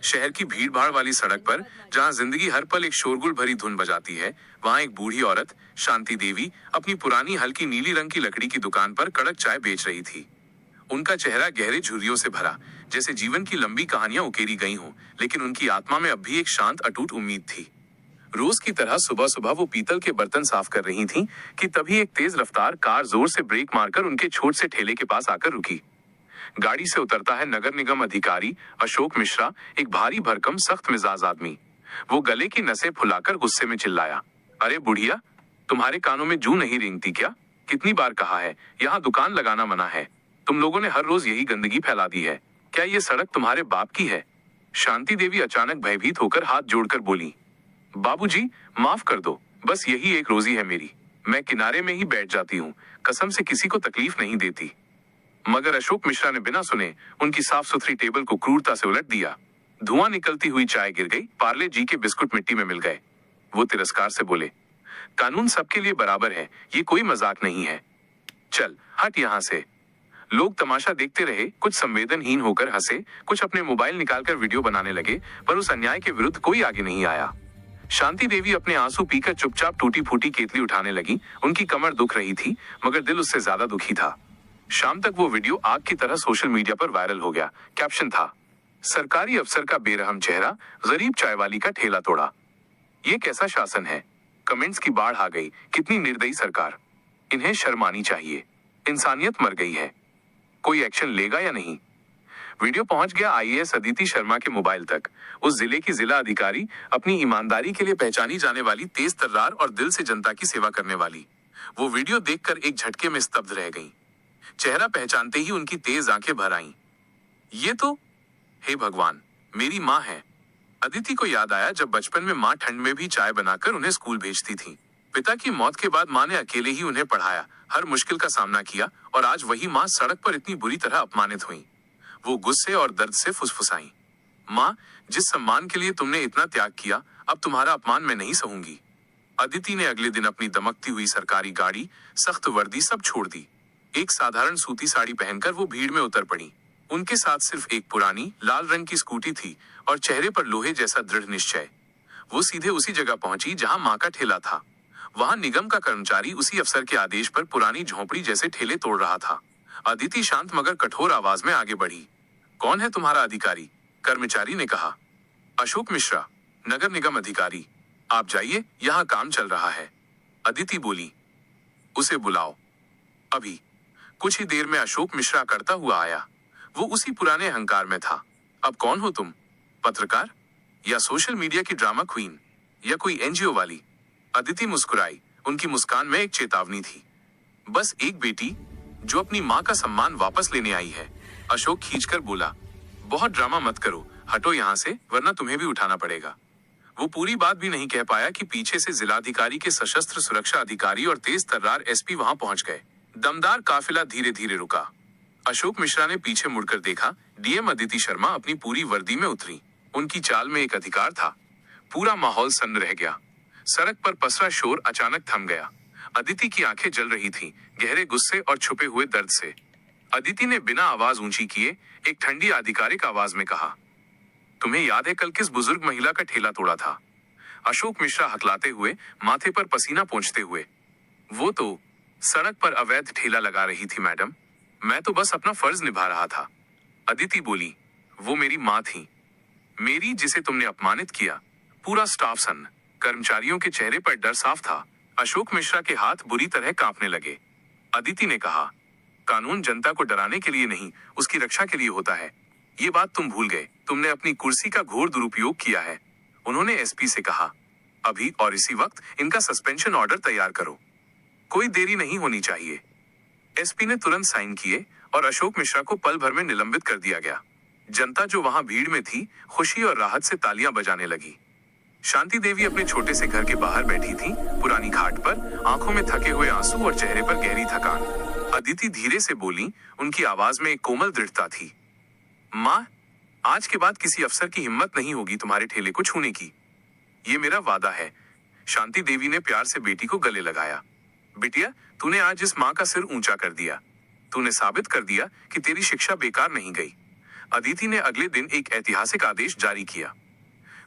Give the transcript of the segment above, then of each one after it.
शहर की भीड़ भाड़ वाली सड़क पर, जहां जिंदगी हर पल एक शोरगुल भरी धुन बजाती है, वहां एक बूढ़ी औरत, शांति देवी, अपनी पुरानी हल्की नीली रंग की लकड़ी की दुकान पर कड़क चाय बेच रही थी। उनका चेहरा गहरे झुर्रियों से भरा, जैसे जीवन की लंबी कहानियां उकेरी गई हों, लेकिन उनकी आत्मा में अब भी एक शांत अटूट उम्मीद थी। रोज की तरह सुबह सुबह वो पीतल के बर्तन साफ कर रही थीं कि तभी एक तेज रफ्तार कार जोर से ब्रेक मारकर उनके छोट से ठेले के पास आकर रुकी। गाड़ी से उतरता है नगर निगम अधिकारी अशोक मिश्रा, एक भारी भरकम सख्त मिजाज आदमी। वो गले की नसें फुलाकर गुस्से में चिल्लाया, अरे बुढ़िया, तुम्हारे कानों में जूं नहीं रेंगती क्या? कितनी बार कहा है, यहाँ दुकान लगाना मना है। तुम लोगों ने हर रोज यही गंदगी फैला दी है। क्या ये सड़क तुम्हारे बाप की है? शांति देवी अचानक भयभीत होकर हाथ जोड़कर बोली, बाबूजी, माफ कर दो, बस यही एक रोजी है मेरी। मैं किनारे में ही बैठ जाती हूँ, कसम से किसी को तकलीफ नहीं देती। मगर अशोक मिश्रा ने बिना सुने उनकी साफ सुथरी टेबल को क्रूरता से उलट दिया। धुआं निकलती हुई चाय गिर गई, पार्ले जी के बिस्कुट मिट्टी में मिल गए। वो तिरस्कार से बोले, कानून सबके लिए बराबर है, ये कोई मजाक नहीं है। चल हट यहाँ से। लोग तमाशा देखते रहे, कुछ संवेदनहीन होकर हंसे, कुछ अपने मोबाइल निकालकर वीडियो बनाने लगे, पर उस अन्याय के विरुद्ध कोई आगे नहीं आया। शांति देवी अपने आंसू पीकर चुपचाप टूटी फूटी केतली उठाने लगी। उनकी कमर दुख रही थी, मगर दिल उससे ज्यादा दुखी था। शाम तक वो वीडियो आग की तरह सोशल मीडिया पर वायरल हो गया। कैप्शन था, सरकारी अफसर का बेरहम चेहरा, गरीब चाय वाली का ठेला तोड़ा। ये कैसा शासन है? कमेंट्स की बाढ़ आ गई, कितनी निर्दयी सरकार, इन्हें शर्म आनी चाहिए। इंसानियत मर गई है। कोई एक्शन लेगा या नहीं? वीडियो पहुंच गया आईएएस अदिति शर्मा के मोबाइल तक। उस जिले की जिला अधिकारी, अपनी ईमानदारी के लिए पहचानी जाने वाली, तेज तर्रार और दिल से जनता की सेवा करने वाली। वो वीडियो देखकर एक झटके में स्तब्ध रह गईं। चेहरा पहचानते ही उनकी तेज आंखें भर आईं। ये तो, हे भगवान, मेरी माँ है। अदिति को याद आया जब बचपन में माँ ठंड में भी चाय बनाकर उन्हें स्कूल भेजती थी। पिता की मौत के बाद माँ ने अकेले ही उन्हें पढ़ाया, हर मुश्किल का सामना किया, और आज वही माँ सड़क पर इतनी बुरी तरह अपमानित हुई। वो गुस्से और दर्द से फुसफुसाई, माँ, जिस सम्मान के लिए तुमने इतना त्याग किया, अब तुम्हारा अपमान मैं नहीं सहूंगी। अदिति ने अगले दिन अपनी दमकती हुई सरकारी गाड़ी, सख्त वर्दी सब छोड़ दी। एक साधारण सूती साड़ी पहनकर वो भीड़ में उतर पड़ी। उनके साथ सिर्फ एक पुरानी लाल रंग की स्कूटी थी और चेहरे पर लोहे जैसा दृढ़ निश्चय। वो सीधे उसी जगह पहुंची जहां माँ का ठेला था। वहां निगम का कर्मचारी उसी अफसर के आदेश पर पुरानी झोंपड़ी जैसे ठेले तोड़ रहा था। अदिति शांत मगर कठोर आवाज में आगे बढ़ी। कौन है तुम्हारा अधिकारी? कर्मचारी ने कहा। अशोक मिश्रा, नगर निगम अधिकारी। आप जाइए, यहाँ काम चल रहा है। अदिति बोली। उसे बुलाओ अभी। कुछ ही देर में अशोक मिश्रा करता हुआ आया। वो उसी पुराने अहंकार में था। अब कौन हो तुम? पत्रकार, या सोशल मीडिया की ड्रामा क्वीन, या कोई एनजीओ वाली? अदिति मुस्कुराई। उनकी मुस्कान में एक चेतावनी थी। बस एक बेटी जो अपनी माँ का सम्मान वापस लेने आई है। अशोक खींचकर बोला, बहुत ड्रामा मत करो, हटो यहाँ से, वरना तुम्हें भी उठाना पड़ेगा। वो पूरी बात भी नहीं कह पाया कि पीछे से जिलाधिकारी के सशस्त्र सुरक्षा अधिकारी और तेज तर्रार एसपी वहां पहुंच गए। दमदार काफिला धीरे धीरे रुका। अशोक मिश्रा ने पीछे मुड़कर देखा। डीएम अदिति शर्मा अपनी पूरी वर्दी में उतरी। उनकी चाल में एक अधिकार था। पूरा माहौल सन्न रह गया। सड़क पर पसरा शोर अचानक थम गया। अदिति की आंखें जल रही थीं, गहरे गुस्से और छुपे हुए दर्द से। अदिति ने बिना आवाज ऊंची किए एक ठंडी आधिकारिक आवाज में कहा, तुम्हें याद है कल किस बुजुर्ग महिला का ठेला तोड़ा था? अशोक मिश्रा हकलाते हुए, माथे पर पसीना पोंछते हुए, वो तो सड़क पर अवैध ठेला लगा रही थी मैडम, मैं तो बस अपना फर्ज निभा रहा था। अदिति बोली, वो मेरी माँ थी, मेरी, जिसे तुमने अपमानित किया। पूरा स्टाफ सन्न। कर्मचारियों के चेहरे पर डर साफ था। अशोक मिश्रा के हाथ बुरी तरह कांपने लगे। अदिति ने कहा, कानून जनता को डराने के लिए नहीं, उसकी रक्षा के लिए होता है। ये बात तुम भूल गए। तुमने अपनी कुर्सी का घोर दुरुपयोग किया है। उन्होंने एसपी से कहा, अभी और इसी वक्त इनका सस्पेंशन ऑर्डर तैयार करो। कोई देरी नहीं होनी चाहिए। एसपी ने तुरंत साइन किए और अशोक मिश्रा को पल भर में निलंबित कर दिया गया। जनता जो वहां भीड़ में थी, खुशी और राहत से तालियां बजाने लगी। शांति देवी अपने छोटे से घर के बाहर बैठी थी, पुरानी घाट पर, आंखों में थके हुए आंसू और चेहरे पर गहरी थकान। अदिति धीरे से बोली, उनकी आवाज में एक कोमल दृढ़ता थी, माँ, आज के बाद किसी अफसर की हिम्मत नहीं होगी तुम्हारे ठेले को छूने की। ये मेरा वादा है। शांति देवी ने प्यार से बेटी को गले लगाया। बिटिया, तूने आज इस माँ का सिर ऊंचा कर दिया। तूने साबित कर दिया कि तेरी शिक्षा बेकार नहीं गई। अदिति ने अगले दिन एक ऐतिहासिक आदेश जारी किया।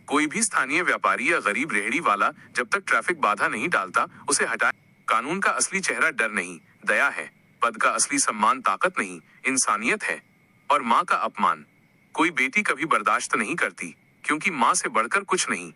कोई भी स्थानीय व्यापारी या गरीब रेहड़ी वाला जब तक ट्रैफिक बाधा नहीं डालता, उसे हटाए। कानून का असली चेहरा डर नहीं, दया है। पद का असली सम्मान ताकत नहीं, इंसानियत है। और माँ का अपमान कोई बेटी कभी बर्दाश्त नहीं करती, क्योंकि माँ से बढ़कर कुछ नहीं।